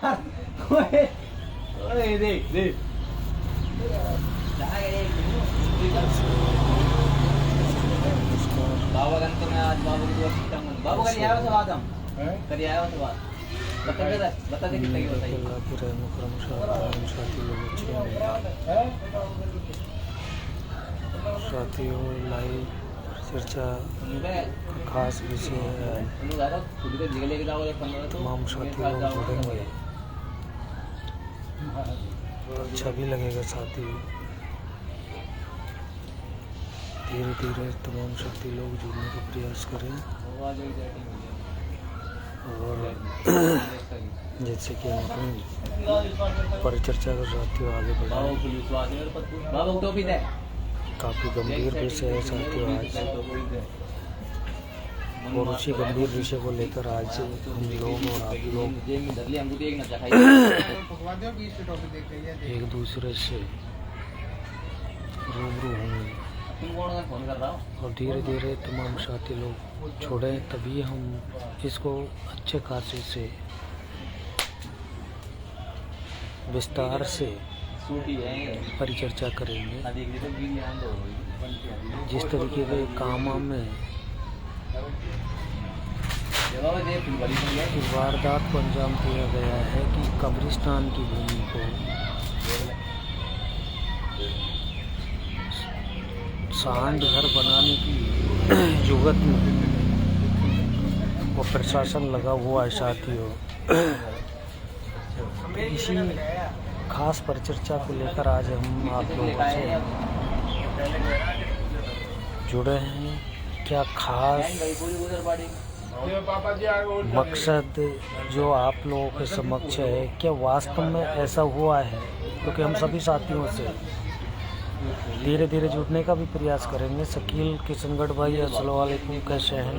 ओए ओए देख देख बाबा गंत में आज बाबू की दोस्त बाबू कल आया था बात हम कल आया था बात बता दे कितने की बताइए साथियों लाइव चर्चा खास विषय है। तमाम साथी लोग जुड़ेंगे तो अच्छा भी लगेगा। साथी धीरे धीरे तमाम साथी लोग जुड़ने का प्रयास करें और जैसे कि हम अपनी परिचर्चा कर साथियों आगे बढ़ाएं। काफ़ी गंभीर विषय है साथियों आज, और उसी गंभीर विषय को लेकर आज हम लोग और आप लोग एक दूसरे से रूबरू होंगे और धीरे धीरे तमाम साथी लोग छोड़े, तभी हम इसको अच्छे खासे से विस्तार से परिचर्चा करेंगे। जिस तरीके के काम में वारदात को अंजाम दिया गया है कि कब्रिस्तान की भूमि को सांड घर बनाने की जुगत में वो प्रशासन लगा हुआ है साथियों। इसी खास परिचर्चा को लेकर आज हम आप लोगों से जुड़े हैं। क्या खास मकसद जो आप लोगों के समक्ष है, क्या वास्तव में ऐसा हुआ है? क्योंकि हम सभी साथियों से धीरे धीरे जुड़ने का भी प्रयास करेंगे। शकील किशनगढ़ भाई अस्सलाम वालेकुम, कैसे हैं?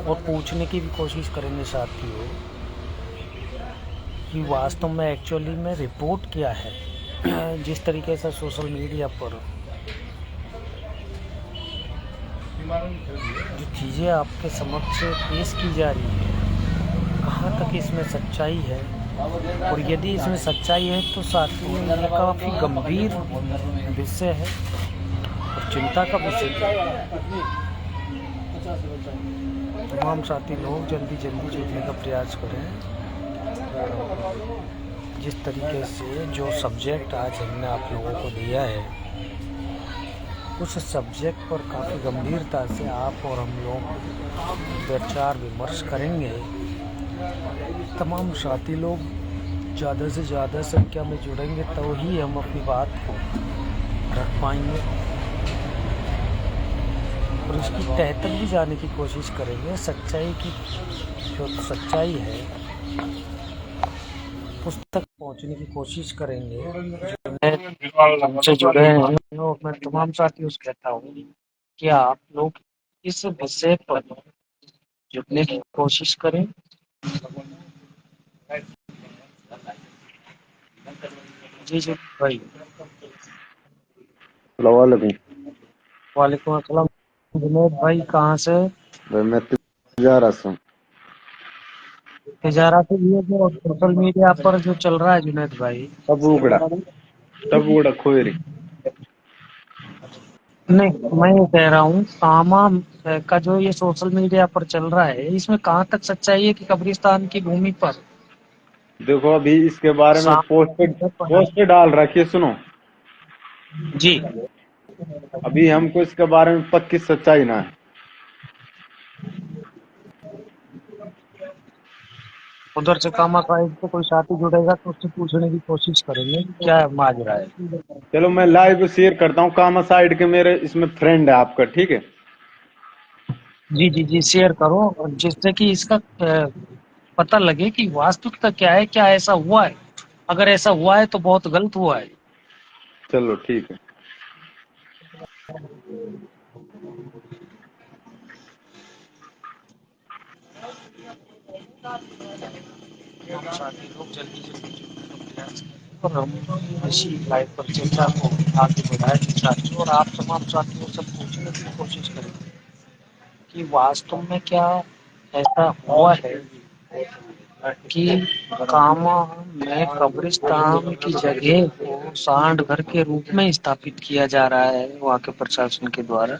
और पूछने की भी कोशिश करेंगे साथियों कि वास्तव में एक्चुअली में रिपोर्ट क्या है। जिस तरीके से सोशल मीडिया पर जो चीज़ें आपके समक्ष पेश की जा रही है, कहाँ तक इसमें सच्चाई है, और यदि इसमें सच्चाई है तो साथियों ये काफ़ी गंभीर विषय है और चिंता का विषय है। तमाम साथी लोग जल्दी जल्दी जुड़ने का प्रयास करें। जिस तरीके से जो सब्जेक्ट आज हमने आप लोगों को दिया है, उस सब्जेक्ट पर काफ़ी गंभीरता से आप और हम लोग विचार विमर्श करेंगे। तमाम साथी लोग ज़्यादा से ज़्यादा संख्या में जुड़ेंगे तो ही हम अपनी बात को रख पाएंगे और इसकी तह तक भी जाने की कोशिश करेंगे। सच्चाई की जो सच्चाई है उस तक पहुंचने की कोशिश करेंगे। हमसे जुड़े हैं और मैं तमाम साथियों से कहता हूँ कि आप लोग इस विषय पर जुड़ने की कोशिश करें। जी जी भाई, वालेकुम अस्सलाम। जुनैद भाई कहाँ से? मैं तिजारा से हूँ। तिजारा से ये जो सोशल मीडिया पर जो चल रहा है जुनैद भाई, तब उगड़ा खोरी नहीं मैं ये कह रहा हूँ कामा का जो ये सोशल मीडिया पर चल रहा है, इसमें कहाँ तक सच्चाई है कि कब्रिस्तान की भूमि पर देखो, अभी इसके बारे में पोस्ट डाल रखी है, सुनो। जी अभी हमको इसके बारे में पक्की सच्चाई ना है। उधर से कामा साइड से कोई साथी जुड़ेगा तो उससे पूछने की कोशिश करेंगे क्या माजरा है। चलो मैं लाइव शेयर करता हूँ। कामा साइड के मेरे इसमें फ्रेंड है आपका, ठीक है? जी जी जी शेयर करो, और जिससे कि इसका पता लगे कि वास्तविकता क्या है, क्या ऐसा हुआ है। अगर ऐसा हुआ है तो बहुत गलत हुआ है। चलो ठीक है। साथी लोग जल्दी जल्दी जुड़ने का प्रयास करें और हम इसी लाइव पर चर्चा को आगे बढ़ाएं साथियों, और आप तमाम साथियों से पूछने की कोशिश करें कि वास्तव में क्या ऐसा हुआ है कि कामा में कब्रिस्तान की जगह को सांड घर के रूप में स्थापित किया जा रहा है वहाँ के प्रशासन के द्वारा।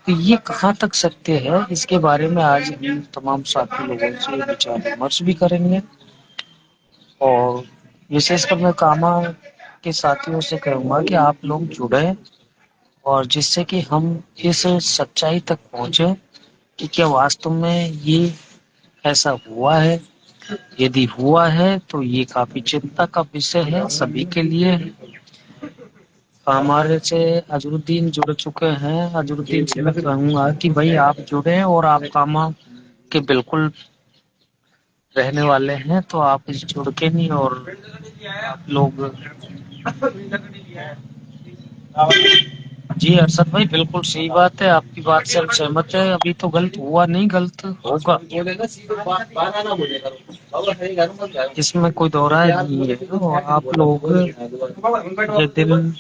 तो ये कहाँ तक सत्य है, इसके बारे में आज हम तमाम साथी लोगों से विचार विमर्श भी करेंगे। और विशेषकर मैं कामा के साथियों से कहूँगा कि आप लोग जुड़े, और जिससे कि हम इस सच्चाई तक पहुँचे कि क्या वास्तव में ये ऐसा हुआ है। यदि हुआ है तो ये काफी चिंता का विषय है सभी के लिए। हमारे से अजरुद्दीन जुड़ चुके हैं। अजरुद्दीन से मैं कहूँगा कि भाई आप जुड़े और आप कामा के बिल्कुल रहने वाले हैं, तो आप इस जुड़ के नहीं और आप लोग। जी अरशद भाई, बिल्कुल सही बात है, आपकी बात से हम सहमत है। अभी तो गलत हुआ नहीं, गलत होगा, इसमें कोई दो राय नहीं है। और आप लोग ये दिन,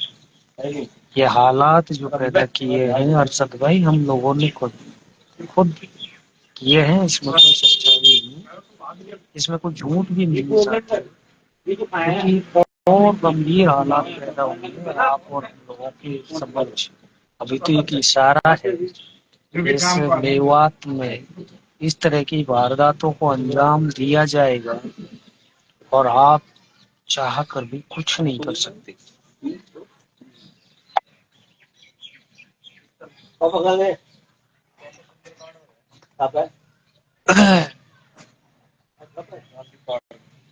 ये हालात जो पैदा किए हैं अरशद भाई, हम लोगों ने खुद खुद किए हैं, इसमें कोई सच्चाई नहीं है, इसमें कोई झूठ भी नहीं हो सकता, क्योंकि और गंभीर हालात पैदा हुए हैं आप और हम लोगों के समझ। अभी तो एक इशारा है, इस मेवात में इस तरह की वारदातों को अंजाम दिया जाएगा और आप चाह कर भी कुछ नहीं कर सकते।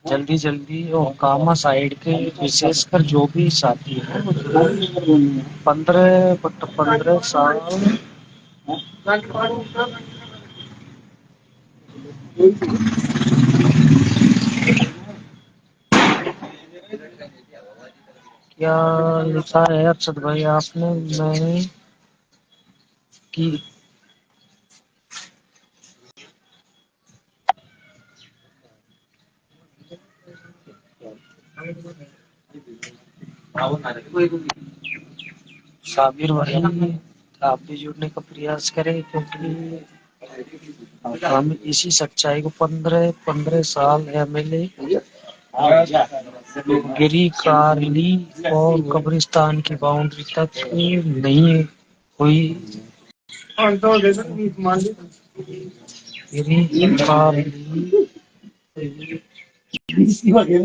जल्दी जल्दी, और कामा साइड के विशेषकर जो भी साथी हैं, 15 क्या लिखा है अरशद भाई आपने? मैंने की साबिर भाई, आप भी जुड़ने का प्रयास करें, क्योंकि हम इसी सच्चाई को 15 साल एमएलए गिरी कारली और कब्रिस्तान की बाउंड्री तक नहीं हुई। गिरी कारली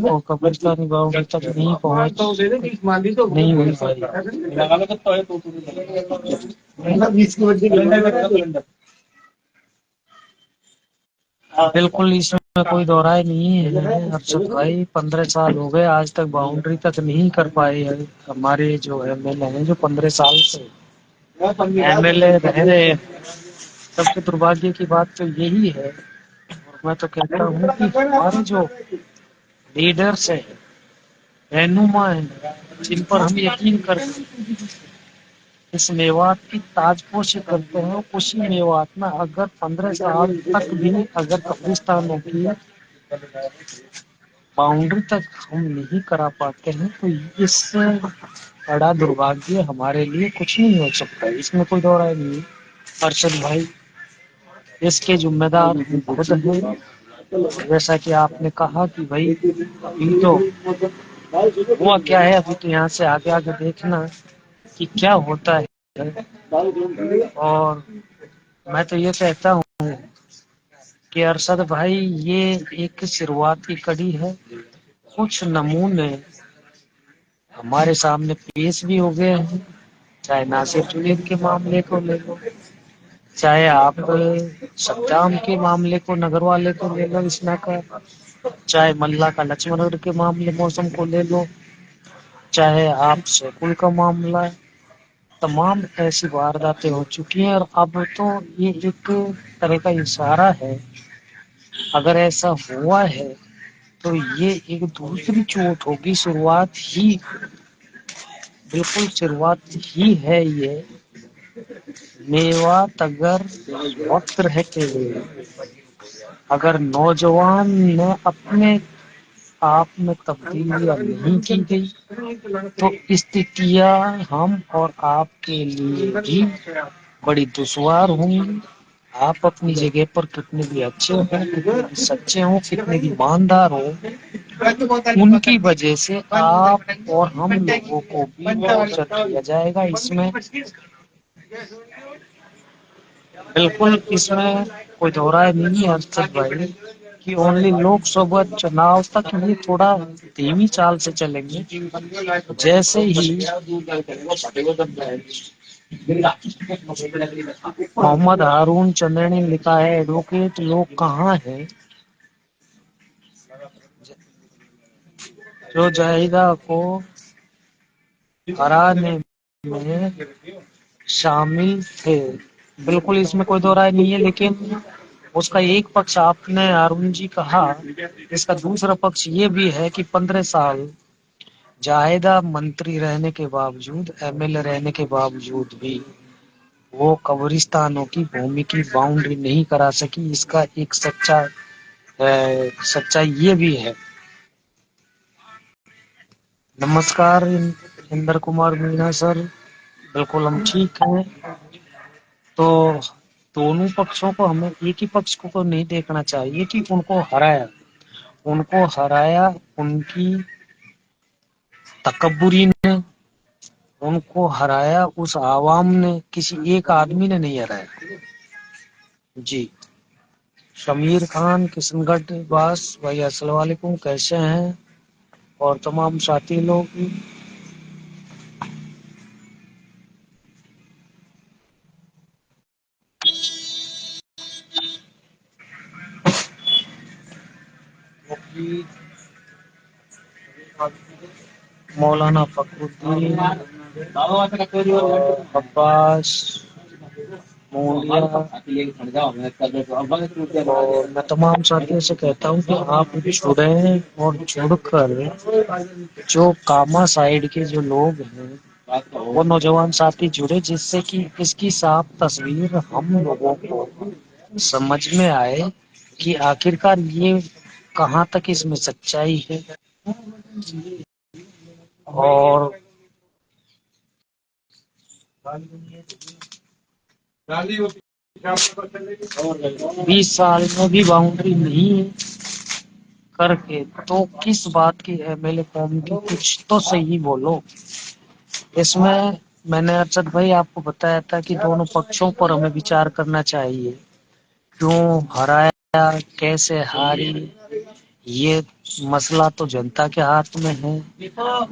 और कब्रिस्तान की बाउंड्री तक नहीं पहुंच नहीं हुई भाई। बिल्कुल, इसमें कोई दो राय नहीं है अरशद भाई। 15 साल हो गए, आज तक बाउंड्री तक नहीं कर पाए है हमारे जो एमएलए हैं, जो 15 साल से एमएलए रह रहे हैं। सबसे दुर्भाग्य की बात तो यही है, और मैं तो कहता हूँ कि हमारे जो लीडर्स हैं, रहनुमा हैं, जिन पर हम यकीन करते हैं, इस मेवात की ताजपोशी करते हैं, उसी मेवात में अगर 15 साल तक भी अगर कब्रिस्तानों की बाउंड्री तक हम नहीं करा पाते हैं, तो इससे बड़ा दुर्भाग्य हमारे लिए कुछ नहीं हो सकता। इसमें कोई दो राय नहीं है अरशद भाई, इसके जिम्मेदार हम खुद हैं। जैसा कि आपने कहा कि भाई अभी तो हुआ क्या है, अभी तो यहाँ से आगे आगे देखना कि क्या होता है। और मैं तो ये कहता हूँ कि अरशद भाई, ये एक शुरुआत की कड़ी है। कुछ नमूने हमारे सामने पेश भी हो गए हैं, चाहे नासिर जुनैद के मामले को ले लो, चाहे आप सद्दाम के मामले को, नगर वाले को ले लो इसना का, चाहे मल्ला का लक्ष्मणगढ़ के मामले मौसम को ले लो, चाहे आप शेकुल का मामला, तमाम ऐसी वारदातें हो चुकी हैं। और अब तो ये एक तरह का इशारा है, अगर ऐसा हुआ है तो ये एक दूसरी चोट होगी। शुरुआत ही, बिल्कुल शुरुआत ही है ये। मेवात अगर वक्त रहते हुए अगर नौजवान ने अपने आप में तब्दीलियां नहीं की गई, तो स्थितियां हम और आपके लिए भी बड़ी दुश्वार होंगी। आप अपनी जगह पर कितने भी अच्छे हो, कितने भी सच्चे हो, कितने भी ईमानदार हो, उनकी वजह से आप और हम लोगों को भी टॉर्चर किया जाएगा। इसमें बिल्कुल, इसमें कोई दो राय नहीं है अरशद भाई कि ओनली लोकसभा चुनाव तक ये थोड़ा धीमी चाल से चलेंगे। जैसे ही मोहम्मद हारून चंद्र ने लिखा है, एडवोकेट लोग कहाँ हैं जो जाहिदा को हराने में शामिल थे। बिल्कुल, इसमें कोई दो राय नहीं है, लेकिन उसका एक पक्ष आपने अरुण जी कहा, इसका दूसरा पक्ष ये भी है कि 15 साल जाहिदा मंत्री रहने के बावजूद, एमएलए रहने के बावजूद भी वो कब्रिस्तानों की भूमि की बाउंड्री नहीं करा सकी। इसका एक सच्चाई ये भी है। नमस्कार इंद्र कुमार मीणा सर, बिल्कुल हम ठीक हैं। तो दोनों पक्षों को, हमें एक ही पक्ष को तो नहीं देखना चाहिए कि उनको हराया उनकी तकब्बुरी ने, उनको हराया उस आवाम ने, किसी एक आदमी ने नहीं हराया जी। शमीर खान किशनगढ़ बास भाई, अस्सलाम वालेकुम, कैसे हैं? और तमाम साथी लोग, मौलाना फखरुद्दीन, अब्बास मोलिया, और मैं तमाम साथियों से कहता हूँ कि आप जुड़े और जुड़कर जो कामा साइड के जो लोग हैं, वो नौजवान साथी जुड़े, जिससे कि इसकी साफ तस्वीर हम लोगों को समझ में आए कि आखिरकार ये कहाँ तक इसमें सच्चाई है। और 20 साल में भी बाउंड्री नहीं करके तो किस बात की एमएलए कौम की, कुछ तो सही बोलो। इसमें मैंने अरशद भाई आपको बताया था कि दोनों पक्षों पर हमें विचार करना चाहिए। क्यों हराया, कैसे हारी, ये मसला तो जनता के हाथ में है।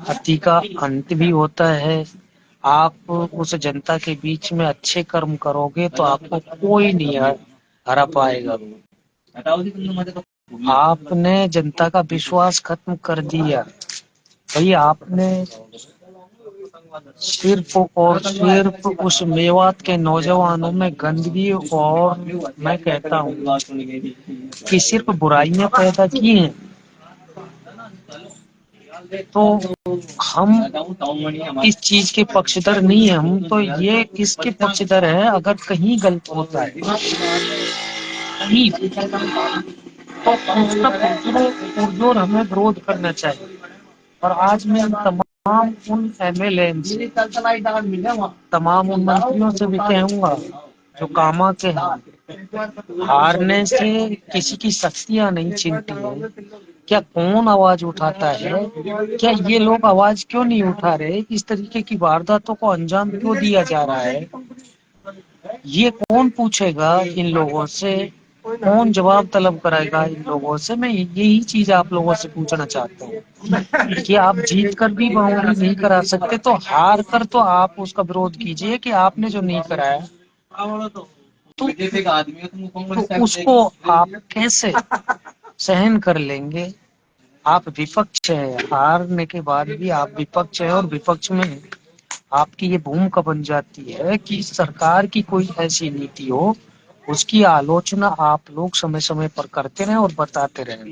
हत्ती का अंत भी होता है। आप उस जनता के बीच में अच्छे कर्म करोगे तो आपको कोई नहीं हरा पाएगा। आपने जनता का विश्वास खत्म कर दिया भाई। आपने सिर्फ उस मेवात के नौजवानों में गंदगी, और मैं कहता हूँ कि सिर्फ बुराइयां पैदा की हैं। तो हम इस चीज के पक्षधर नहीं है, हम तो ये इसके पक्षधर है, अगर कहीं गलत होता है कहीं तो उसका पुरजोर हमें विरोध करना चाहिए। और आज मैं तमाम उन एमएलए से, तमाम उन मंत्रियों से भी कहूंगा जो कामा के हैं, हारने से किसी की शक्तियां नहीं छिनती है। क्या कौन आवाज उठाता है? क्या ये लोग आवाज क्यों नहीं उठा रहे? इस तरीके की वारदातों को अंजाम क्यों दिया जा रहा है? ये कौन पूछेगा इन लोगों से? कौन जवाब तलब कराएगा इन लोगों से? मैं यही चीज आप लोगों से पूछना चाहता हूँ कि आप जीत कर भी बाउंड्री नहीं करा सकते तो हार कर तो आप उसका विरोध कीजिए कि आपने जो नहीं कराया, तो उसको आप कैसे सहन कर लेंगे? आप विपक्ष है, हारने के बाद भी आप विपक्ष है, और विपक्ष में आपकी ये भूमिका बन जाती है कि सरकार की कोई ऐसी नीति हो, उसकी आलोचना आप लोग समय समय पर करते रहें और बताते रहें।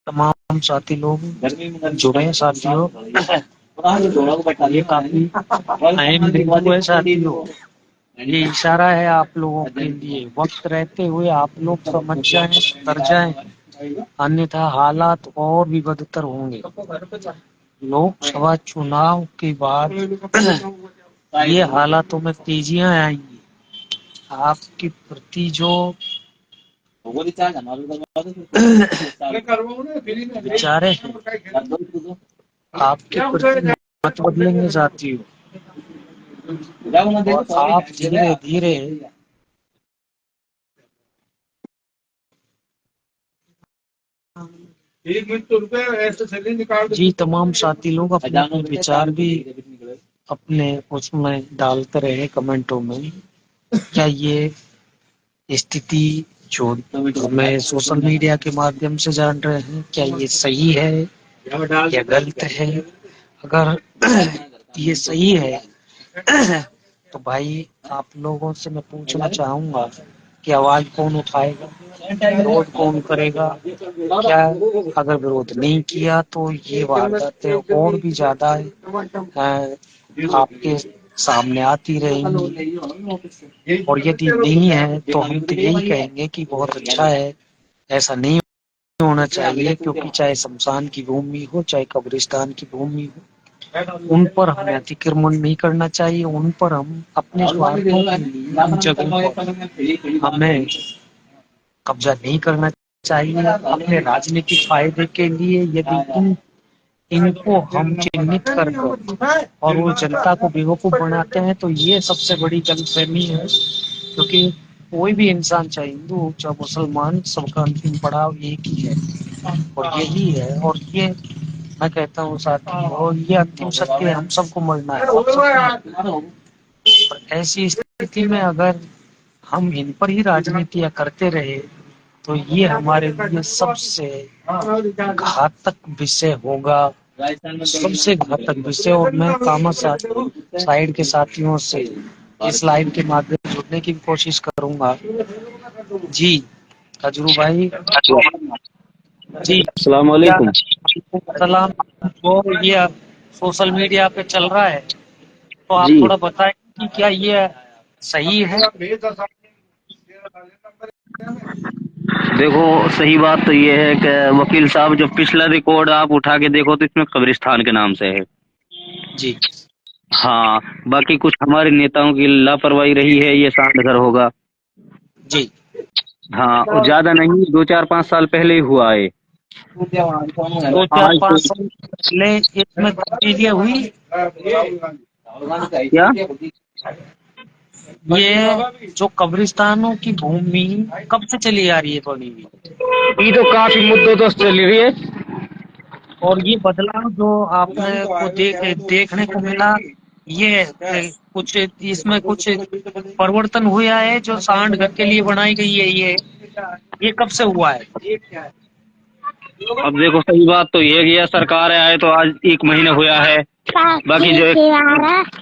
तमाम साथी लोग जुड़े हैं साथियों, ये काफी अहम बिंदु है साथियों। ये इशारा है आप लोगों के लिए, वक्त रहते हुए आप लोग समझ जाएं, कर जाएं, अन्यथा हालात और भी बदतर होंगे। लोकसभा चुनाव के बाद ये हालातों में तेजियां आएंगी। आपके प्रति जो विचारे हैं आपके प्रति मत बदलेंगे साथियों, और आप धीरे धीरे जी तमाम साथी लोग अपने अपने विचार भी अपने उसमें डालते रहे कमेंटों में। क्या ये स्थिति जो हमें सोशल मीडिया के माध्यम से जान रहे हैं, क्या ये सही है या गलत है? अगर ये सही है तो भाई आप लोगों से मैं पूछना चाहूंगा कि आवाज कौन उठाएगा, विरोध कौन करेगा? क्या अगर विरोध नहीं किया तो ये वारदातें और भी ज्यादा आपके सामने आती रहेंगी, और यदि नहीं है तो हम तो यही कहेंगे कि बहुत अच्छा है। ऐसा नहीं होना चाहिए, क्योंकि चाहे शमशान की भूमि हो चाहे कब्रिस्तान की भूमि हो, उन पर हमें अतिक्रमण नहीं करना चाहिए। उन पर हम अपने स्वार्थों के लिए उन जगहों पर हमें कब्जा नहीं करना चाहिए अपने राजनीतिक फायदे के लिए। यदि इनको हम चिन्हित कर और वो जनता को बेवकूफ बनाते हैं तो ये सबसे बड़ी गलतफहमी है, क्योंकि कोई भी इंसान चाहे हिंदू हो चाहे मुसलमान, सबका अंतिम पड़ाव एक ही है और यही है। और ये मैं कहता हूँ साथी, और ये अंतिम सत्य है, हम सबको मरना है। और ऐसी स्थिति में अगर हम इन पर ही राजनीतियां करते रहे तो ये हमारे लिए सबसे घातक विषय होगा, सबसे घातक विषय। और मैं कामा साइड के साथियों से इस लाइव के माध्यम से जुड़ने की कोशिश करूंगा। जी अजरू भाई जी, अस्सलाम क्या वालेकुम। सलाम। जो ये सोशल मीडिया पे चल रहा है तो आप जी थोड़ा बताएं कि क्या ये सही है? देखो, सही बात तो ये है कि वकील साहब, जो पिछला रिकॉर्ड आप उठा के देखो तो इसमें कब्रिस्तान के नाम से है। जी हाँ, बाकी कुछ हमारे नेताओं की लापरवाही रही है, ये सांड घर होगा। जी हाँ, और ज्यादा नहीं, 2 4 5 साल पहले ही हुआ है। दो चार आज पाँच तो साल पहले इसमें तब्दीलियां हुई। क्या, ये जो कब्रिस्तानों की भूमि कब से चली आ रही है बनी हुई, ये तो काफी मुद्दों तो चल रही है। और ये बदलाव जो आपने को देखने को मिला, ये कुछ इसमें कुछ परिवर्तन हुआ है जो सांड घर के लिए बनाई गई है, ये कब से हुआ है? अब देखो, सही बात तो ये है कि यह सरकार आए तो आज 1 महीने हुआ है। बाकी जो एक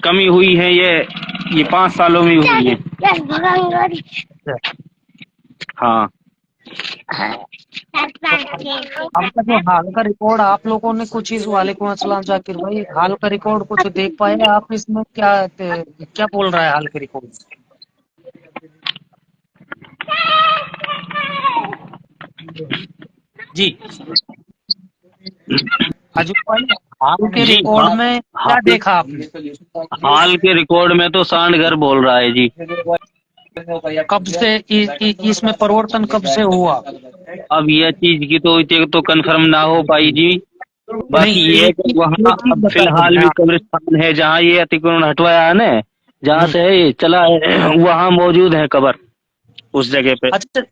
कमी हुई है, ये 5 सालों में हुई है। हाँ, आपका जो हाल का रिकॉर्ड आप लोगों ने कुछ इस, वालेकुम अस्सलाम जाकिर भाई, हाल का रिकॉर्ड कुछ देख पाए आप इसमें? क्या क्या बोल रहा है हाल के रिकॉर्ड? जी अजूब भाई, हाल के जी रिकॉर्ड हाँ, में क्या हाल देखा आपने? हाल के रिकॉर्ड में तो सांड घर बोल रहा है जी। कब से इसमें परिवर्तन कब से हुआ? अब यह चीज की तो कंफर्म ना हो पाई जी। नहीं, बाकी ये है एक कि एक वहाँ चीज अब बता दो फिलहाल मैं भी आप। कब्रिस्तान है, जहाँ ये अतिक्रमण हटवाया है ना, जहाँ से है ये चला है, वहाँ मौजूद है कब्र उस जगह पे। अच्छा,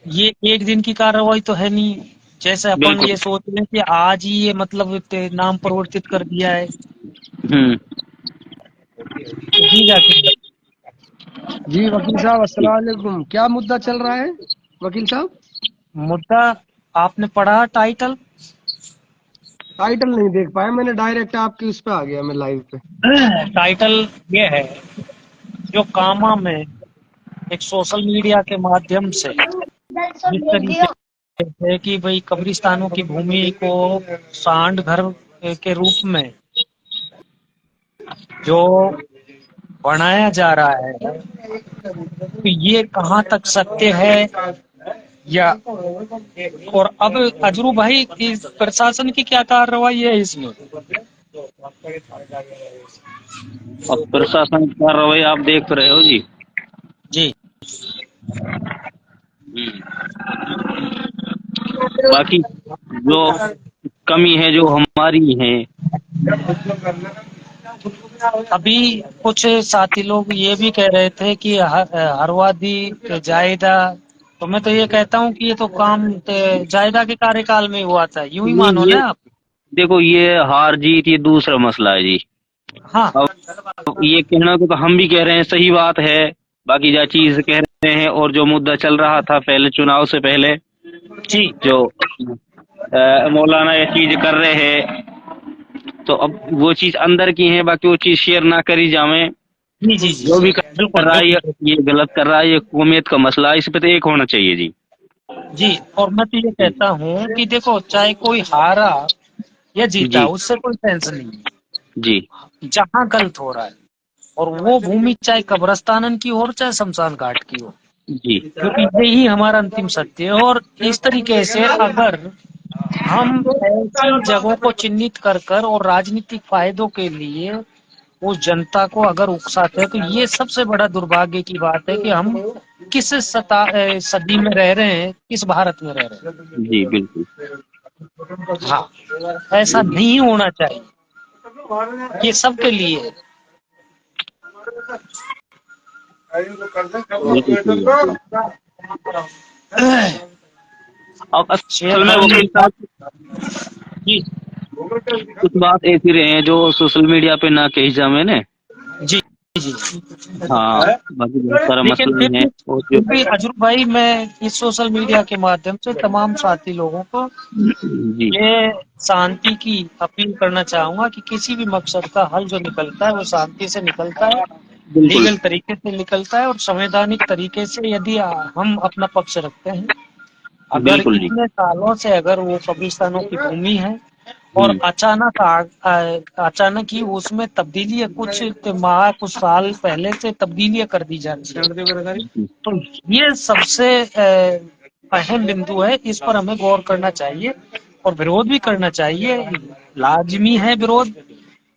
ये एक दिन की कार्रवाई तो है नहीं, जैसे अपन बिल्कुल। ये सोच रहे हैं कि आज ही ये मतलब नाम परिवर्तित कर दिया है। हम्म। जी जाकिर भाई। जी वकील साहब, अस्सलाम वालेकुम। क्या मुद्दा चल रहा है वकील साहब? मुद्दा आपने पढ़ा टाइटल? टाइटल नहीं देख पाया मैंने, डायरेक्ट आपकी उस पे आ गया मैं लाइव पे। टाइटल ये है, जो कामा में एक सोशल मीडिया के माध्यम से जिस तरीके से कि भाई कब्रिस्तानों की भूमि को सांड घर के रूप में जो बनाया जा रहा है, तो ये कहाँ तक सत्य है? या और अब अजरू भाई, इस प्रशासन की क्या कार्रवाई है इसमें? अब प्रशासन का रवैया आप देख रहे हो जी। जी। बाकी जो कमी है जो हमारी है, अभी कुछ साथी लोग ये भी कह रहे थे कि हरवादी जायदा, तो मैं तो ये कहता हूँ कि ये तो काम जायदा के कार्यकाल में हुआ था, यूं ही मानो ये ना आप। देखो ये हार जीत ये दूसरा मसला है जी। हाँ अब ये कहना तो हम भी कह रहे हैं सही बात है, बाकी जो चीज कह रहे हैं और जो मुद्दा चल रहा था पहले चुनाव से पहले, जी जो मौलाना ये चीज कर रहे हैं, तो अब वो चीज अंदर की है, बाकी वो चीज शेयर ना करी जावे। जी जी जी, जो भी कर बिल्कुल रहा है बिल्कुल। ये गलत कर रहा है, ये कौमियत का मसला है, इस पे तो एक होना चाहिए जी। जी, और मैं तो ये कहता हूँ कि देखो, चाहे कोई हारा या जीता, जी उससे कोई टेंशन नहीं जी है। जहाँ गलत हो रहा है, और वो भूमि चाहे कब्रस्तानन की हो चाहे शमशान घाट की हो, जी क्योंकि यही हमारा अंतिम सत्य है। और इस तरीके से अगर हम ऐसी जगहों को चिन्हित कर और राजनीतिक फायदों के लिए उस जनता को अगर उकसाते हैं, तो ये सबसे बड़ा दुर्भाग्य की बात है कि हम किस सदी में रह रहे हैं, किस भारत में रह रहे जी बिल्कुल। हैं। हाँ, ऐसा नहीं होना चाहिए, ये सबके लिए बिल्कुल सही है। है। अब असल में शेरखान वकील साहब जी कुछ बात ऐसी रहे हैं जो सोशल मीडिया पे ना कही जावे ने। जी जी, हाँ, बाकी बहुत सारा लेकिन मसला है और जो फिर भी अजूर भाई, मैं इस सोशल मीडिया के माध्यम से तमाम साथी लोगों को जी ये शांति की अपील करना चाहूंगा कि किसी भी मकसद का हल जो निकलता है वो शांति से निकलता है, बिल्कुल लीगल तरीके से निकलता है, और संवैधानिक तरीके से यदि हम अपना पक्ष रखते हैं। अगर बिल्कुल जी इतने सालों से अगर वो कब्रिस्तानों की भूमि है और हम्म अचानक ही उसमें तब्दीली, कुछ माह कुछ साल पहले से तब्दीलियां कर दी जाती है, तो ये सबसे अहम बिंदु है। इस पर हमें गौर करना चाहिए और विरोध भी करना चाहिए, लाजमी है विरोध।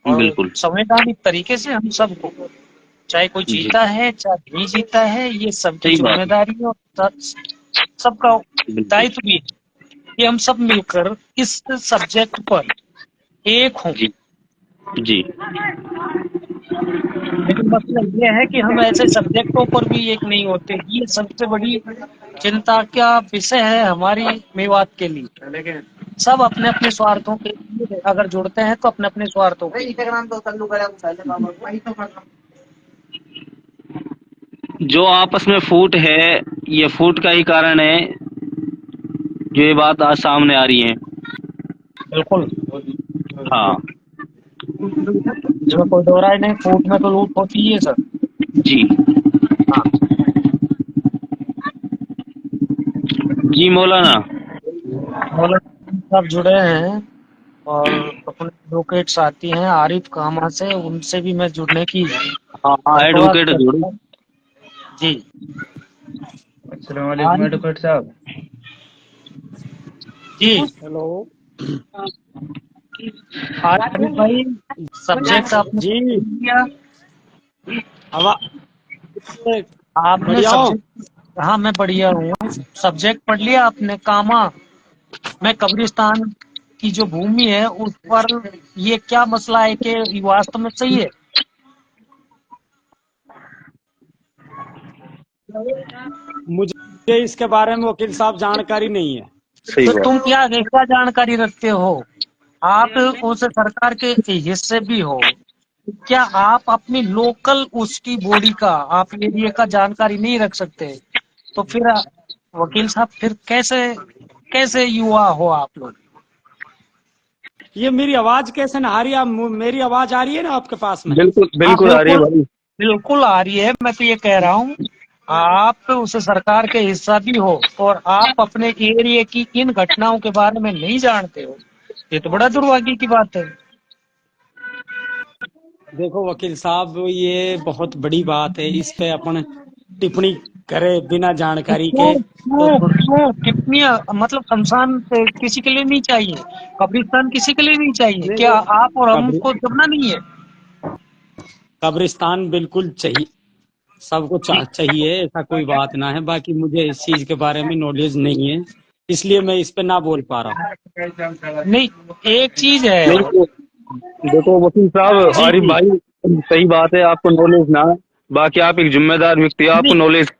और बिल्कुल संवैधानिक तरीके से हम सबको, चाहे कोई जी जीता है चाहे नहीं जीता है, ये सबकी सही बात है। जिम्मेदारी है और सबका बिल्कुल दायित्व भी है कि हम सब मिलकर इस सब्जेक्ट पर एक हों। जी जी लेकिन मसला ये है कि हम ऐसे सब्जेक्टों पर भी एक नहीं होते। ये सबसे बड़ी चिंता का विषय है हमारी मेवात के लिए। सब अपने अपने स्वार्थों के लिए अगर जुड़ते हैं तो अपने अपने स्वार्थों के लिए। जो आपस में फूट है, ये फूट का ही कारण है जो ये बात आज सामने आ रही है। बिल्कुल, हाँ इसमें कोई दो राय नहीं, फूट में तो लूट होती ही है सर। जी हाँ जी मौलाना। मौलाना साहब जुड़े हैं और अपने एडवोकेट साथी हैं आरिफ कामा से, उनसे भी मैं जुड़ने की हाँ हाँ दरख्वास्त एडवोकेट जोड़ो। करता हूं। जी अस्सलाम वालेकुम एडवोकेट साहब। जी, हेलो आरिफ भाई, सब्जेक्ट आपने जी। लिया, हवा आपने बढ़िया हो? सब्जेक्ट, हाँ मैं बढ़िया हूँ। सब्जेक्ट पढ़ लिया आपने, कामा में कब्रिस्तान की जो भूमि है उस पर ये क्या मसला है कि ये वास्तव में सही है? मुझे इसके बारे में वकील साहब जानकारी नहीं है। सही तो बात। तुम क्या जानकारी रखते हो? आप उस सरकार के हिस्से भी हो, क्या आप अपनी लोकल उसकी बॉडी का, आप एरिया का जानकारी नहीं रख सकते? तो फिर वकील साहब, फिर कैसे कैसे युवा हो आप लोग? ये मेरी आवाज कैसे ना आ रही है? मेरी आवाज आ रही है ना आपके पास में? बिल्कुल हाँ बिल्कुल आ रही है बिल्कुल, भाई। बिल्कुल आ रही है। मैं तो ये कह रहा हूँ, आप उस सरकार के हिस्सा भी हो और आप अपने एरिया की इन घटनाओं के बारे में नहीं जानते हो, ये तो बड़ा दुर्भाग्य की बात है। देखो वकील साहब, ये बहुत बड़ी बात है, इस पे अपन टिप्पणी करे बिना जानकारी क्यों के क्यों तो क्यों कितनी, मतलब शमशान किसी के लिए नहीं चाहिए, कब्रिस्तान किसी के लिए नहीं चाहिए, नहीं, क्या आप और कब्र हमको जमना नहीं है? कब्रिस्तान बिल्कुल चाहिए, सबको चाहिए, ऐसा कोई बात ना है। बाकी मुझे इस चीज के बारे में नॉलेज नहीं है, इसलिए मैं इस पे ना बोल पा रहा हूँ। नहीं, एक चीज है। नहीं तो देखो वकील साहब, जी आरिफ जी। भाई, सही बात है आपको नॉलेज ना है, बाकी आप एक जिम्मेदार व्यक्ति हो, आपको नहीं, नॉलेज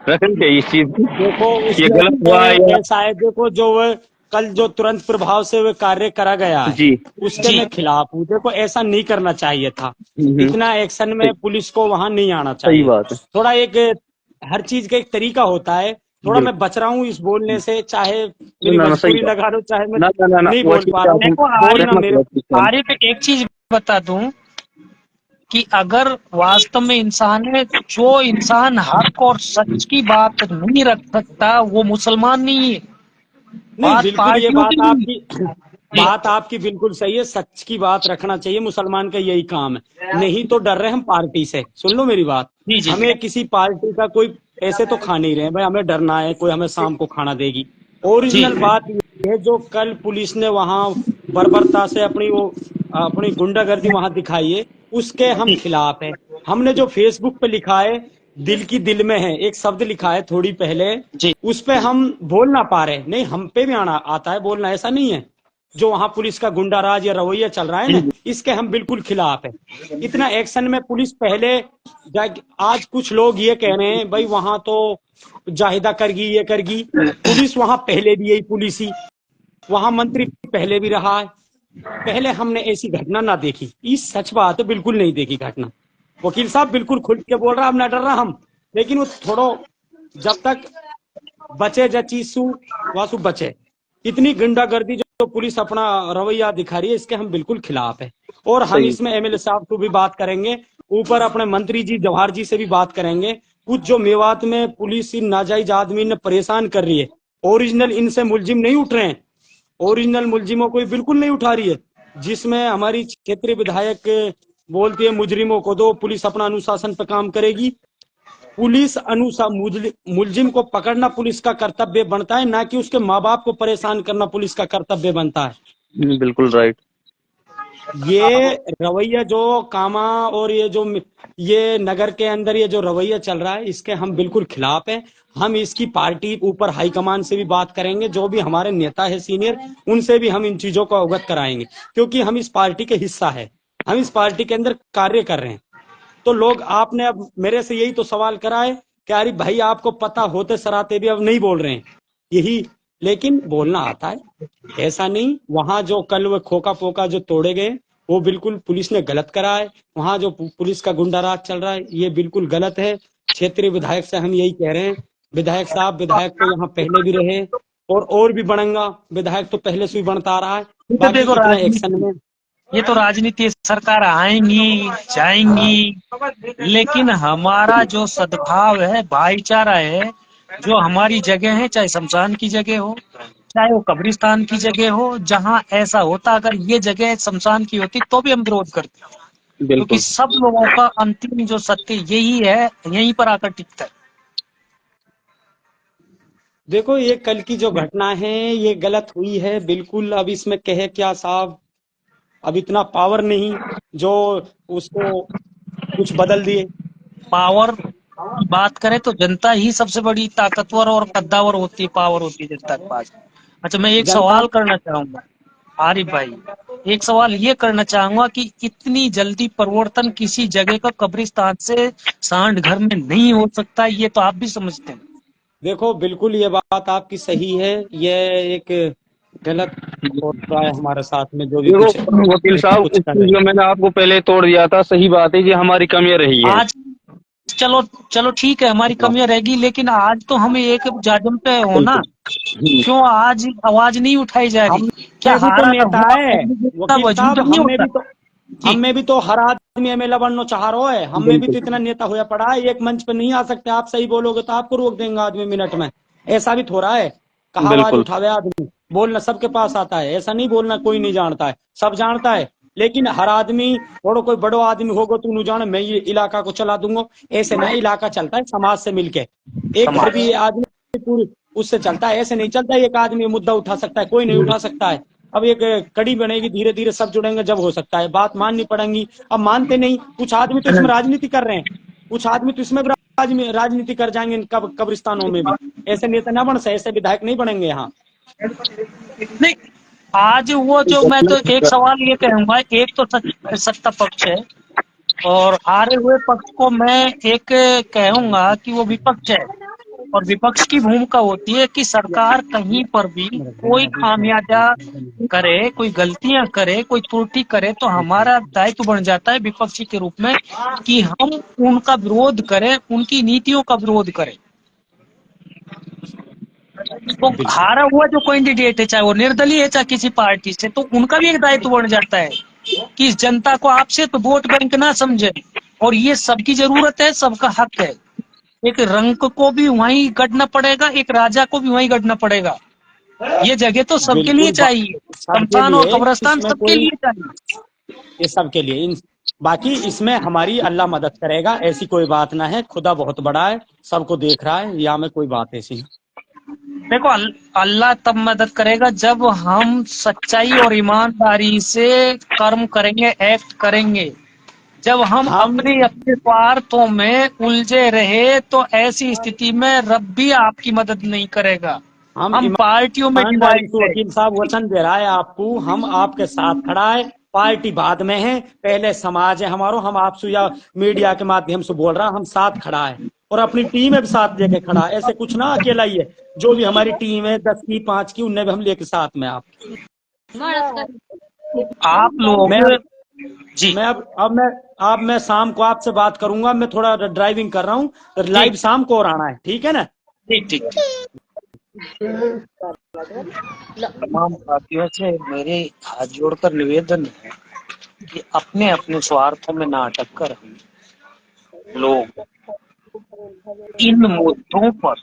रखनी चाहिए इस चीज की। देखो ये उसमें गलत हुआ है या ऐसा है, देखो जो वह कल जो तुरंत प्रभाव से वह कार्य करा गया है जी उसके जी मैं खिलाफ हूँ। देखो ऐसा नहीं करना चाहिए था, इतना एक्शन सही, में पुलिस को वहां नहीं आना सही चाहिए। बात है। थोड़ा एक हर चीज का एक तरीका होता है। थोड़ा मैं बिल्कुल। बच रहा हूँ इस बोलने से, चाहे मेरी ना ना सही मजबूरी बात। लगा लो, चाहे मैं ना ना ना ना नहीं बोल वकील पा रहा साहब, हूँ, देखो बोलना सहमत मेरे। है आपकी बात। आरिफ, एक चीज बता दूं कि अगर वास्तव में इंसान है, जो इंसान हक और सच की बात नहीं रख सकता वो मुसलमान नहीं है। नहीं बात बिल्कुल, ये पार्टियों की बात नहीं आपकी जी बात आपकी बिल्कुल सही है। सच की बात रखना चाहिए, मुसलमान का यही काम है। नहीं तो डर रहे हम पार्टी से। सुन लो मेरी बात, जी जी जी हमें किसी पार्टी का कोई ऐसे तो खा नहीं रहे हैं भाई, हमें डरना है कोई हमें शाम को खाना देगी। जी ओरिजिनल बात ये है, जो कल पुलिस ने वहां बर्बरता से अपनी गुंडागर्दी वहां दिखाई है, उसके हम जी खिलाफ है। हमने जो फेसबुक पे लिखा है, दिल की दिल में है, एक शब्द लिखा है थोड़ी पहले, जी उस पे हम बोल ना पा रहे। नहीं, हम पे भी आना आता है बोलना, ऐसा नहीं है। जो वहां पुलिस का गुंडा राज या रवैया चल रहा है जी ना, जी इसके हम बिल्कुल खिलाफ है। इतना एक्शन में पुलिस पहले आज कुछ लोग ये कह रहे हैं भाई वहां तो जाहिदा करगी, ये करगी। पुलिस वहां पहले भी यही पुलिस ही, वहां मंत्री पहले भी रहा है। पहले हमने ऐसी घटना ना देखी, ये सच बात है, बिल्कुल नहीं देखी घटना। वकील साहब बिल्कुल खुल के बोल रहा, अब ना डर रहा हम। लेकिन वो थोड़ो जब तक बचे जचीसु वासु बचे, इतनी गुंडागर्दी जो पुलिस अपना रवैया दिखा रही है, इसके हम बिल्कुल खिलाफ है। और हम सही। इसमें एमएलए साहब को भी बात करेंगे, ऊपर अपने मंत्री जी जवाहर जी से भी बात करेंगे। कुछ जो मेवात में पुलिस इन नाजायज आदमी ने परेशान कर रही है, ओरिजिनल इनसे मुलजिम नहीं उठ रहे हैं, ओरिजिनल मुलजिमों को बिल्कुल नहीं उठा रही है। जिसमें हमारी क्षेत्रीय विधायक बोलती है मुजरिमों को दो, पुलिस अपना अनुशासन पर काम करेगी। पुलिस मुलजिम को पकड़ना पुलिस का कर्तव्य बनता है, ना कि उसके माँ बाप को परेशान करना पुलिस का कर्तव्य बनता है। बिल्कुल राइट। ये रवैया जो कामा और ये नगर के अंदर ये जो रवैया चल रहा है, इसके हम बिल्कुल खिलाफ हैं। हम इसकी पार्टी ऊपर हाईकमान से भी बात करेंगे, जो भी हमारे नेता है सीनियर, उनसे भी हम इन चीजों को अवगत कराएंगे, क्योंकि हम इस पार्टी के हिस्सा है, हम इस पार्टी के अंदर कार्य कर रहे हैं। तो लोग आपने अब मेरे से यही तो सवाल करा है कि अरे भाई आपको पता होते सराते भी अब नहीं बोल रहे हैं यही, लेकिन बोलना आता है, ऐसा नहीं। वहां जो कल वो खोखा पोका जो तोड़े गए, वो बिल्कुल पुलिस ने गलत करा है। वहां जो पुलिस का गुंडाराज चल रहा है, ये बिल्कुल गलत है। क्षेत्रीय विधायक से हम यही कह रहे हैं, विधायक साहब, विधायक तो यहाँ पहले भी रहे और भी बढ़ेगा, विधायक तो पहले से भी बनता आ रहा है। तो बाकी देखो इतना एक्शन में ये तो राजनीति, सरकार आएंगी जाएंगी, लेकिन हमारा जो सद्भाव है, भाईचारा है, जो हमारी जगह है, चाहे शमशान की जगह हो, चाहे वो कब्रिस्तान की जगह हो, जहां ऐसा होता, अगर ये जगह शमशान की होती तो भी हम विरोध करते, क्योंकि बिल्कुल सब लोगों का अंतिम जो सत्य यही है, यहीं पर आकर टिकता है। देखो ये कल की जो घटना है ये गलत हुई है बिल्कुल। अब इसमें कहे क्या साहब, अब इतना पावर नहीं जो उसको कुछ बदल दिए। पावर की बात करें तो जनता ही सबसे बड़ी ताकतवर और कद्दावर होती है, पावर होती है जनता के पास। अच्छा, मैं एक जनता सवाल करना चाहूंगा आरिफ भाई, एक सवाल ये करना चाहूंगा कि इतनी जल्दी परिवर्तन किसी जगह का कब्रिस्तान से सांड घर में नहीं हो सकता, ये तो आप भी समझते हैं। देखो बिल्कुल ये बात आपकी सही है, ये एक गलत हो रहा है हमारे साथ में, जो भी देखो कुछ वकील ऐसा साहब, कुछ इस कर चीज रहे को मैंने आपको पहले तोड़ दिया था, सही बात है, ये हमारी कमियां रही है। आज चलो चलो ठीक है, हमारी कमियां रहेगी, लेकिन आज तो हमें एक जाजम पे होना, बिल्कुल। क्यों आज आवाज नहीं उठाई जा रही? हम क्या में भी तो हारा नेता हुआ है का वकील वजूद साहब, नहीं होता? जी हम में भी तो हर आदमी एमएलए बनना चाह रहा है, हम में भी तो इतना नेता होया पड़ा है, एक मंच पे नहीं आ सकते। आप सही बोलोगे तो आपको रोक देंगे आदमी मिनट में, ऐसा भी थोड़ा है। कहा आवाज बिल्कुल उठावे आदमी, बोलना सबके पास आता है, ऐसा नहीं बोलना कोई नहीं जानता है, सब जानता है। लेकिन हर आदमी, और कोई बड़ो आदमी होगा तू नहीं जाने मैं ये इलाका को चला दूंगा, ऐसे ना इलाका चलता है समाज से मिलके। एक घर भी समाज आदमी पूरी उससे चलता है, ऐसे नहीं चलता एक आदमी मुद्दा उठा सकता है, कोई नहीं उठा सकता है। अब एक कड़ी बनेगी, धीरे धीरे सब जुड़ेंगे, जब हो सकता है बात माननी पड़ेगी। अब मानते नहीं, कुछ आदमी तो इसमें राजनीति कर रहे हैं, कुछ आदमी तो इसमें भी राजनीति कर जाएंगे इन कब्रिस्तानों में भी। ऐसे नेता ना बन सके, ऐसे विधायक नहीं बनेंगे यहाँ। नहीं, आज वो जो मैं तो एक सवाल ये कहूंगा, एक तो सत्ता पक्ष है और हारे हुए पक्ष को मैं एक कहूंगा कि वो विपक्ष है। और विपक्ष की भूमिका होती है कि सरकार कहीं पर भी कोई खामियाजा करे, कोई गलतियां करे, कोई त्रुटि करे, तो हमारा दायित्व बन जाता है विपक्षी के रूप में कि हम उनका विरोध करें, उनकी नीतियों का विरोध करें। तो हारा हुआ जो कैंडिडेट है, चाहे वो निर्दलीय है चाहे किसी पार्टी से, तो उनका भी एक दायित्व बन जाता है कि इस जनता को आप सिर्फ वोट बैंक ना समझे, और ये सबकी जरूरत है, सबका हक है। एक रंक को भी वहीं गढ़ना पड़ेगा, एक राजा को भी वहीं गढ़ना पड़ेगा। ये जगह तो सबके लिए बिल्कुल चाहिए, सबके शमशान और लिए, कब्रिस्तान इसमें सबके कोई, लिए चाहिए। ये सबके लिए बाकी इसमें हमारी अल्लाह मदद करेगा, ऐसी कोई बात ना है। खुदा बहुत बड़ा है, सबको देख रहा है, या में कोई बात ऐसी नहीं। देखो, अल्लाह तब मदद करेगा जब हम सच्चाई और ईमानदारी से कर्म करेंगे, एक्ट करेंगे। जब हम हम अपने अपने स्वार्थों में उलझे रहे तो ऐसी स्थिति में रब भी आपकी मदद नहीं करेगा। हम हम पार्टियों में ईमानदारी डिवाइड से, है। वकील साहब वचन दे रहा है आपको, हम आपके साथ खड़ा है। पार्टी बाद में है, पहले समाज है हमारो। हम आपसे या मीडिया के माध्यम से बोल रहा, हम साथ खड़ा है और अपनी टीम में भी साथ लेके खड़ा है। ऐसे कुछ ना अकेला ही है, जो भी हमारी टीम है 10 की 5 की, उनने भी हम लेके साथ में। आप आप लोग मैं जी, मैं अब मैं अब मैं शाम को आपसे बात करूंगा। मैं थोड़ा ड्राइविंग कर रहा हूँ, तो लाइव ठीक शाम को और आना है, ठीक है ना? ठीक ठीक। तमाम साथियों से मेरे हाथ जोड़कर निवेदन है कि अपने अपने स्वार्थों में ना अटक कर हम लोग इन मुद्दों पर,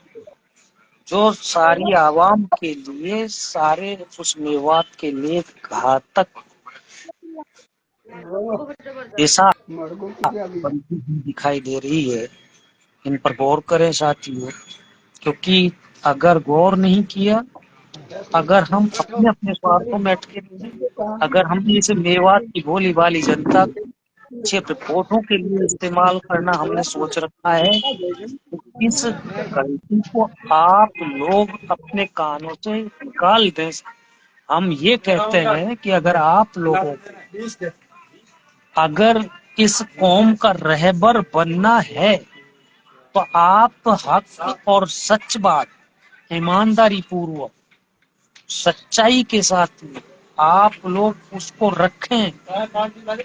जो सारी आवाम के लिए, सारे उस मेवात के लिए घातक दिशा बनती हुई दिखाई दे रही है, इन पर गौर करें साथियों। क्योंकि अगर गौर नहीं किया, अगर हम अपने अपने स्वार्थों में अटके रहे, अगर हमने इसे मेवात की भोली भाली जनता को सिर्फ वोटों के लिए इस्तेमाल करना हमने सोच रखा है, तो इस गलती को आप लोग अपने कानों से निकाल दें। हम ये कहते हैं कि अगर आप लोगों को अगर इस कौम का रहबर बनना है, तो आप हक और सच बात, ईमानदारी पूर्वक, सच्चाई के साथ में आप लोग उसको रखें।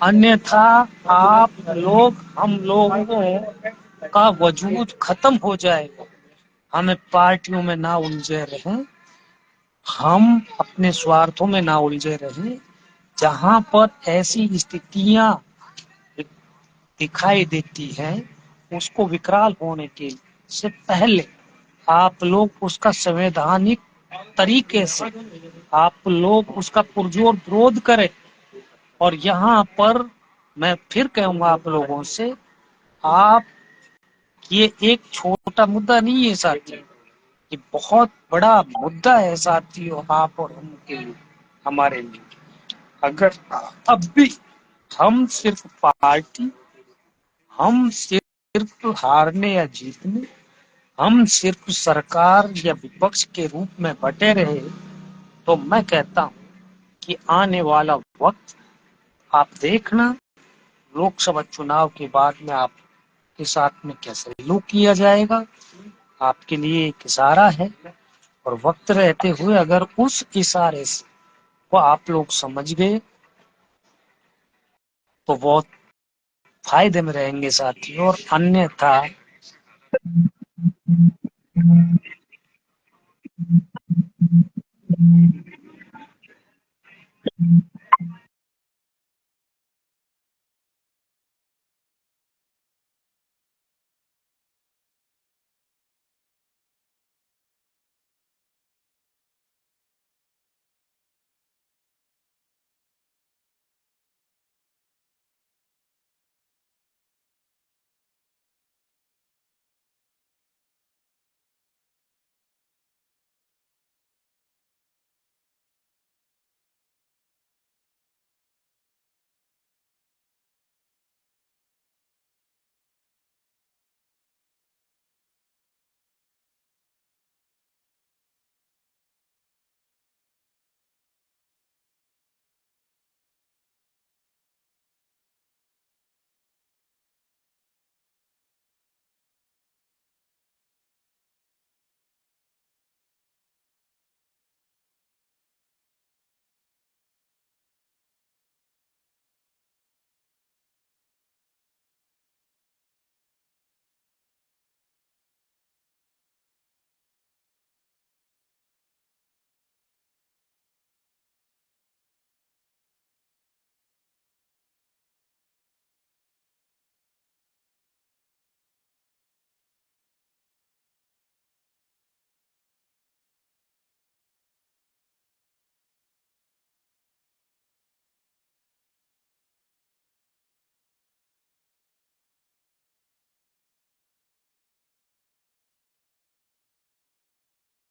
अन्यथा आप लोग, हम लोगों का वजूद खत्म हो जाएगा। हमें पार्टियों में ना उलझे रहें, हम अपने स्वार्थों में ना उलझे रहें। जहां पर ऐसी स्थितियां दिखाई देती है, उसको विकराल होने के से पहले आप लोग उसका संवैधानिक तरीके से आप लोग उसका पुरजोर विरोध करें। और यहाँ पर मैं फिर कहूंगा आप लोगों से, आप, ये एक छोटा मुद्दा नहीं है साथियों, ये बहुत बड़ा मुद्दा है साथियों, आप और हम के लिए, हमारे लिए। अगर अब भी हम सिर्फ पार्टी, हम सिर्फ हारने या जीतने, हम सिर्फ सरकार या विपक्ष के रूप में बटे रहे, तो मैं कहता हूं कि आने वाला वक्त आप देखना, लोकसभा चुनाव के बाद में आपके साथ में कैसे सलूक किया जाएगा। आपके लिए एक इशारा है, और वक्त रहते हुए अगर उस इशारे से वो आप लोग समझ गए तो बहुत फायदे में रहेंगे साथियों, और अन्यथा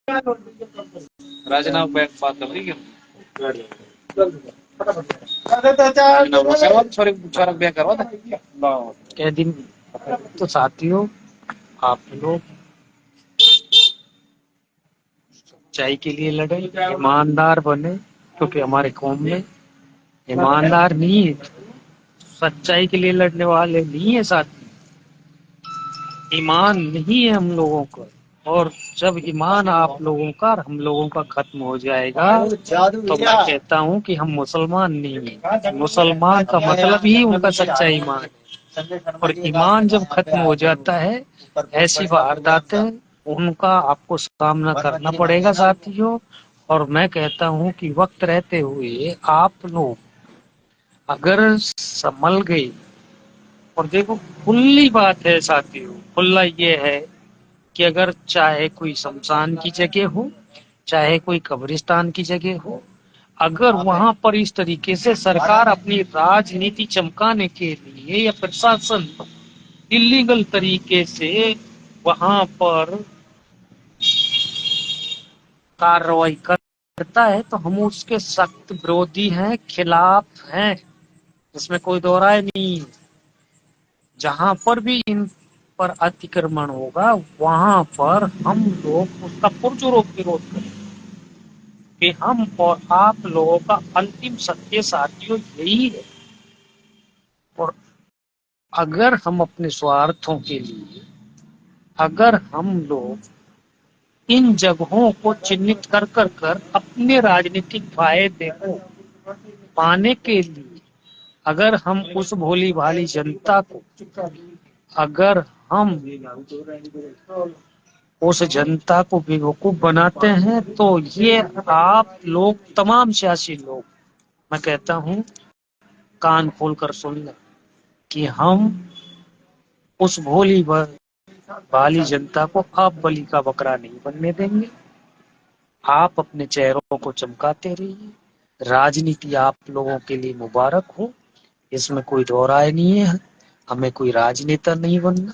राजीनामा बैग बात कर रही क्या दिन। तो साथियों, आप लोग सच्चाई के लिए लड़े, ईमानदार बने, क्योंकि हमारे कौम में ईमानदार नहीं है, सच्चाई के लिए लड़ने वाले नहीं है साथी, ईमान नहीं है हम लोगों को। और जब ईमान आप लोगों का हम लोगों का खत्म हो जाएगा तो मैं कहता हूँ कि हम मुसलमान नहीं है। मुसलमान का मतलब ही उनका सच्चा ईमान है, और ईमान जब खत्म हो जाता है ऐसी वारदातें उनका आपको सामना करना पड़ेगा साथियों। और मैं कहता हूँ कि वक्त रहते हुए आप लोग अगर संभल गए, और देखो खुली बात है साथियों, खुला ये है कि अगर चाहे कोई शमशान की जगह हो, चाहे कोई कब्रिस्तान की जगह हो, अगर वहां पर इस तरीके से सरकार अपनी राजनीति चमकाने के लिए या प्रशासन इलीगल तरीके से वहां पर कार्रवाई करता है तो हम उसके सख्त विरोधी हैं, खिलाफ हैं, इसमें कोई दो राय नहीं है। जहां पर भी इन पर अतिक्रमण होगा वहां पर हम लोग उसका पुरजोर विरोध करेंगे कि हम और आप लोगों का अंतिम सत्य साथियों यही है। और अगर हम अपने स्वार्थों के लिए अगर हम लोग इन जगहों को चिन्हित कर कर कर अपने राजनीतिक फायदे को पाने के लिए अगर हम उस भोली भाली जनता को अगर हम उस जनता को बेवकूफ बनाते हैं तो ये आप लोग तमाम सियासी लोग, मैं कहता हूं, कान खोल कर सुन लें कि हम उस भोली भाली जनता को आप बलि का बकरा नहीं बनने देंगे। आप अपने चेहरों को चमकाते रहिए, राजनीति आप लोगों के लिए मुबारक हो, इसमें कोई दो राय नहीं है। हमें कोई राजनेता नहीं बनना,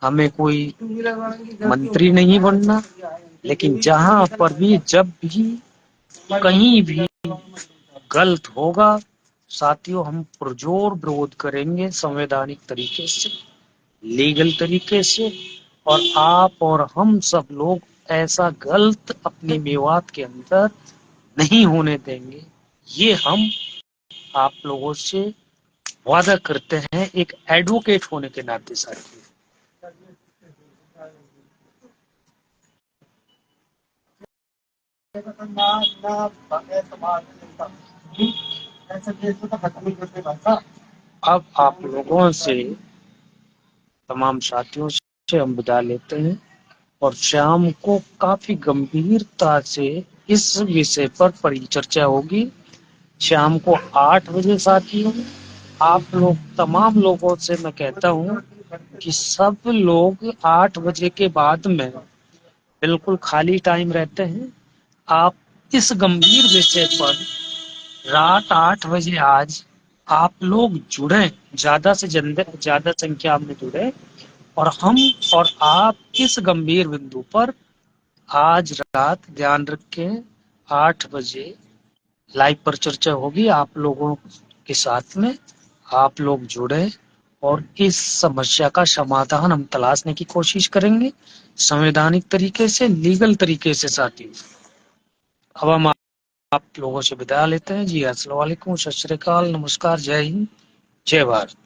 हमें कोई मंत्री नहीं बनना, लेकिन जहां पर भी जब भी कहीं भी गलत होगा साथियों हम पुरजोर विरोध करेंगे, संवैधानिक तरीके से, लीगल तरीके से। और आप और हम सब लोग ऐसा गलत अपनी मेवात के अंदर नहीं होने देंगे, ये हम आप लोगों से वादा करते हैं एक एडवोकेट होने के नाते साथियों। अब आप लोगों से तमाम साथियों से हम विदा लेते हैं और शाम को काफी गंभीरता से इस विषय पर परिचर्चा होगी। शाम को 8 बजे साथियों आप लोग तमाम लोगों से मैं कहता हूँ कि सब लोग 8 बजे के बाद में बिल्कुल खाली टाइम रहते हैं। आप इस गंभीर विषय पर रात 8 बजे आज आप लोग जुड़े, ज्यादा से ज्यादा संख्या में जुड़े, और हम और आप इस गंभीर बिंदु पर आज रात ध्यान रखें 8 बजे लाइव पर चर्चा होगी आप लोगों के साथ में। आप लोग जुड़े और इस समस्या का समाधान हम तलाशने की कोशिश करेंगे संवैधानिक तरीके से, लीगल तरीके से साथियों। अब हम आप लोगों से विदा लेते हैं जी। अस्सलाम वालेकुम, सत श्री अकाल, नमस्कार, जय हिंद, जय भारत।